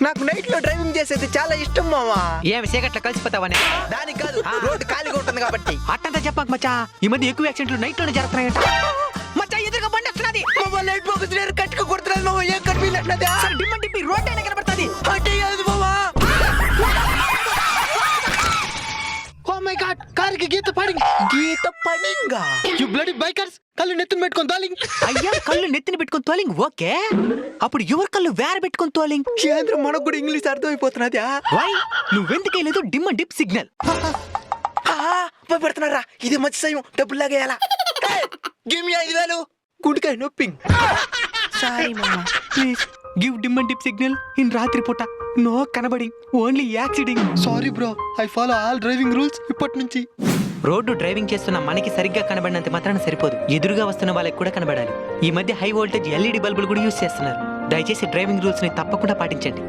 నాకు నైట్ లో డ్రైవింగ్ చేసేది చాలా ఇష్టం మావా. ఏమి చీకట్లో కలిసిపోతావని? దానికి కాదు, రోడ్డు ఖాళీగా ఉంటుంది కాబట్టి. అట్టంతా చెప్పాక మచ్చా, ఈ మధ్య ఎక్కువ యాక్సిడెంట్లు నైట్ లోనే జరుగుతున్నాయంట. మచ్చా ఎదురుగా బండి వస్తున్నది. మావా లైట్ ఫోకస్ లేరు కట్టుకు కొడుతున్నది మావా. ఏం కనిపించట్లేదా? సరే డిమ్మ డిప్పి రోడ్ అయినా కనబడుతుంది. అంటే కాదు మావా. ఓ మై గాడ్, కారుకి గీత పడింగ్. గీత పడింగా? యు బ్లడీ బైకర్స్, కళ్ళు నెత్తిన పెట్టుకొని తోలింగ్. అయ్యా కళ్ళు నెత్తిన పెట్టుకొని తోలింగ్ ఓకే, అప్పుడు ఎవరి కళ్ళు వేరే పెట్టుకొని తోలింగ్? ఏంద్ర మనకు కూడా ఇంగ్లీష్ అర్థమైపోతున్నదా? వై నువ్వెందుకే లేదు డిమ్మ డిప్ సిగ్నల్? పెడుతున్నారా? ఇది మంచి సమయం, డబ్బులు లాగేయాలా? Give me 5,000. గుడికాయ నొప్పింగ్. సారీ మామా, please give dim and dip signal in రాత్రి పూట. నో కనబడింగ్, only accident. Sorry bro, I follow all driving rules ఇప్పటి నుంచి. రోడ్డు డ్రైవింగ్ చేస్తున్న మనకి సరిగ్గా కనబడినంత మాత్రాన సరిపోదు, ఎదురుగా వస్తున్న వాళ్ళకి కూడా కనబడాలి. ఈ మధ్య హై వోల్టేజ్ LED బల్బులు కూడా యూజ్ చేస్తున్నారు. దయచేసి డ్రైవింగ్ రూల్స్ ని తప్పకుండా పాటించండి.